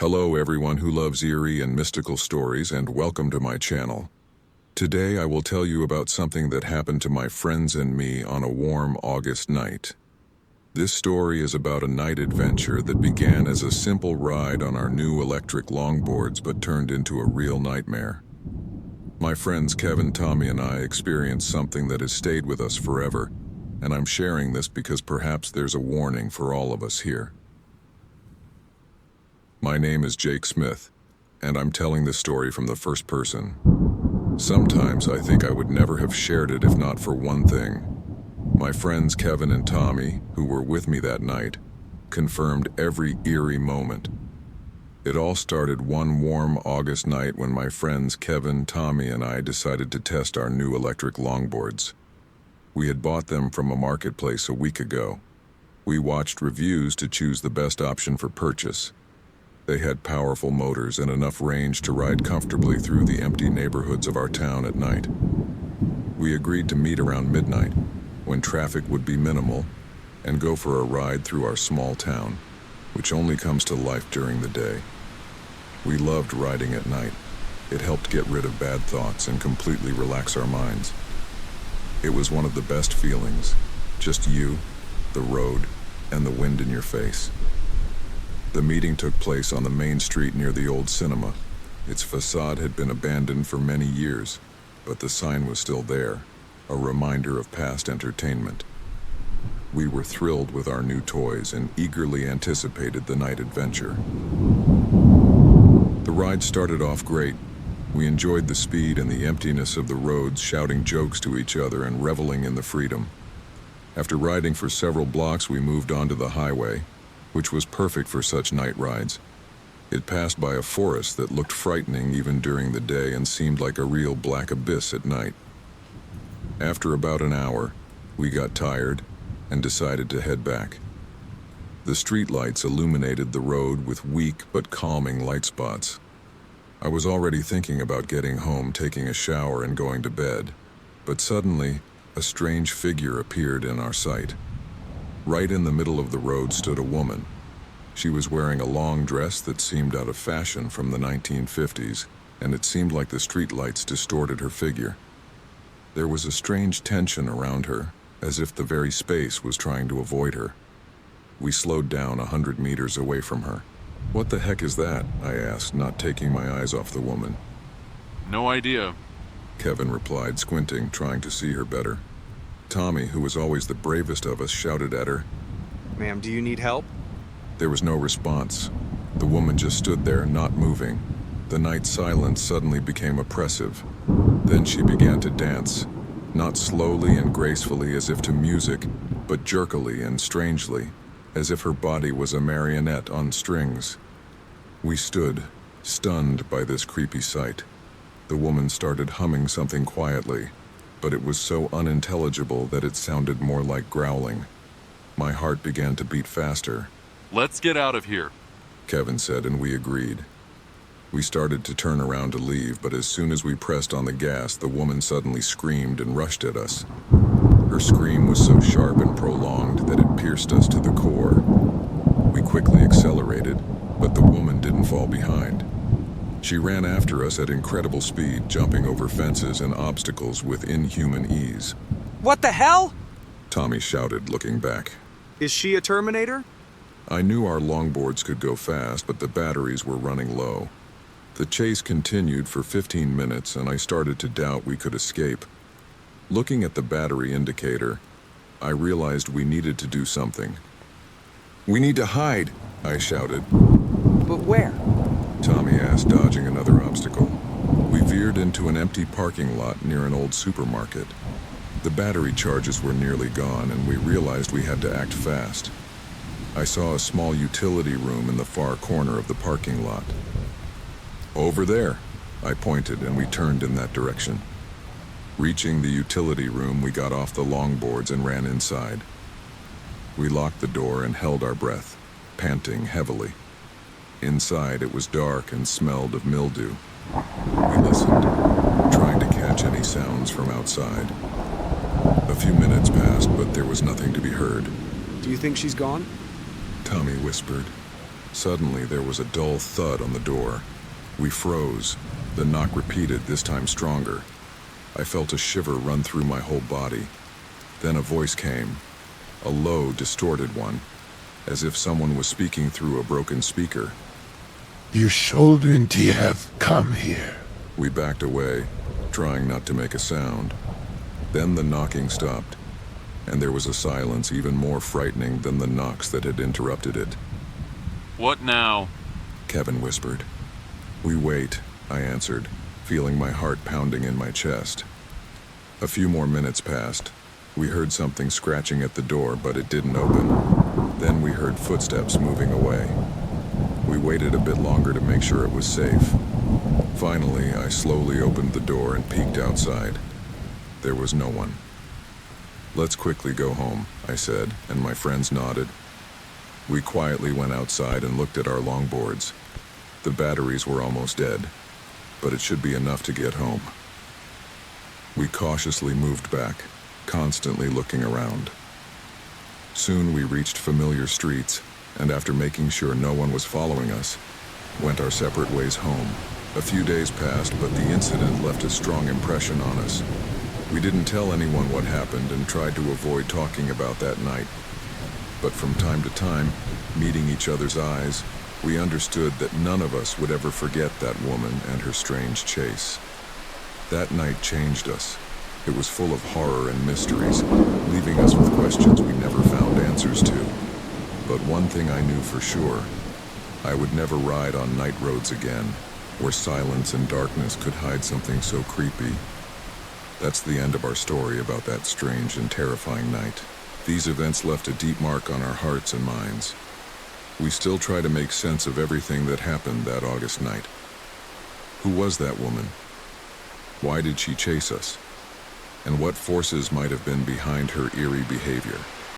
Hello everyone who loves eerie and mystical stories, and welcome to my channel. Today I will tell you about something that happened to my friends and me on a warm August night. This story is about a night adventure that began as a simple ride on our new electric longboards but turned into a real nightmare. My friends Kevin, Tommy, and I experienced something that has stayed with us forever, and I'm sharing this because perhaps there's a warning for all of us here. My name is Jake Smith, and I'm telling this story from the first person. Sometimes I think I would never have shared it if not for one thing. My friends Kevin and Tommy, who were with me that night, confirmed every eerie moment. It all started one warm August night when my friends Kevin, Tommy, and I decided to test our new electric longboards. We had bought them from a marketplace a week ago. We watched reviews to choose the best option for purchase. They had powerful motors and enough range to ride comfortably through the empty neighborhoods of our town at night. We agreed to meet around midnight, when traffic would be minimal, and go for a ride through our small town, which only comes to life during the day. We loved riding at night. It helped get rid of bad thoughts and completely relax our minds. It was one of the best feelings, just you, the road, and the wind in your face. The meeting took place on the main street near the old cinema. Its facade had been abandoned for many years, but the sign was still there, a reminder of past entertainment. We were thrilled with our new toys and eagerly anticipated the night adventure. The ride started off great. We enjoyed the speed and the emptiness of the roads, shouting jokes to each other and reveling in the freedom. After riding for several blocks, we moved onto the highway, which was perfect for such night rides. It passed by a forest that looked frightening even during the day and seemed like a real black abyss at night. After about an hour, we got tired and decided to head back. The streetlights illuminated the road with weak but calming light spots. I was already thinking about getting home, taking a shower, and going to bed, but suddenly, a strange figure appeared in our sight. Right in the middle of the road stood a woman. She was wearing a long dress that seemed out of fashion from the 1950s, and it seemed like the streetlights distorted her figure. There was a strange tension around her, as if the very space was trying to avoid her. We slowed down 100 meters away from her. "What the heck is that?" I asked, not taking my eyes off the woman. No idea. Kevin replied, squinting, trying to see her better. Tommy, who was always the bravest of us, shouted at her. Ma'am, do you need help? There was no response. The woman just stood there, not moving. The night silence suddenly became oppressive. Then she began to dance, not slowly and gracefully as if to music, but jerkily and strangely, as if her body was a marionette on strings. We stood, stunned by this creepy sight. The woman started humming something quietly, but it was so unintelligible that it sounded more like growling. My heart began to beat faster. Let's get out of here. Kevin said, and we agreed. We started to turn around to leave, but as soon as we pressed on the gas, the woman suddenly screamed and rushed at us. Her scream was so sharp and prolonged that it pierced us to the core. We quickly accelerated, but the woman didn't fall behind. She ran after us at incredible speed, jumping over fences and obstacles with inhuman ease. What the hell? Tommy shouted, looking back. Is she a Terminator? I knew our longboards could go fast, but the batteries were running low. The chase continued for 15 minutes, and I started to doubt we could escape. Looking at the battery indicator, I realized we needed to do something. "We need to hide," I shouted. But where? Tommy asked, dodging another obstacle. We veered into an empty parking lot near an old supermarket. The battery charges were nearly gone, and we realized we had to act fast. I saw a small utility room in the far corner of the parking lot. "Over there," I pointed, and we turned in that direction. Reaching the utility room, we got off the longboards and ran inside. We locked the door and held our breath, panting heavily. Inside, it was dark and smelled of mildew. We listened, trying to catch any sounds from outside. A few minutes passed, but there was nothing to be heard. Do you think she's gone? Tommy whispered. Suddenly, there was a dull thud on the door. We froze. The knock repeated, this time stronger. I felt a shiver run through my whole body. Then a voice came, a low, distorted one, as if someone was speaking through a broken speaker. You shouldn't have come here. We backed away, trying not to make a sound. Then the knocking stopped, and there was a silence even more frightening than the knocks that had interrupted it. What now? Kevin whispered. We wait, I answered, feeling my heart pounding in my chest. A few more minutes passed. We heard something scratching at the door, but it didn't open. Then we heard footsteps moving away. We waited a bit longer to make sure it was safe. Finally, I slowly opened the door and peeked outside. There was no one. Let's quickly go home, I said, and my friends nodded. We quietly went outside and looked at our longboards. The batteries were almost dead, but it should be enough to get home. We cautiously moved back, constantly looking around. Soon we reached familiar streets, and after making sure no one was following us, went our separate ways home. A few days passed, but the incident left a strong impression on us. We didn't tell anyone what happened and tried to avoid talking about that night. But from time to time, meeting each other's eyes, we understood that none of us would ever forget that woman and her strange chase. That night changed us. It was full of horror and mysteries, leaving us with questions we never found answers to. But one thing I knew for sure, I would never ride on night roads again, where silence and darkness could hide something so creepy. That's the end of our story about that strange and terrifying night. These events left a deep mark on our hearts and minds. We still try to make sense of everything that happened that August night. Who was that woman? Why did she chase us? And what forces might have been behind her eerie behavior?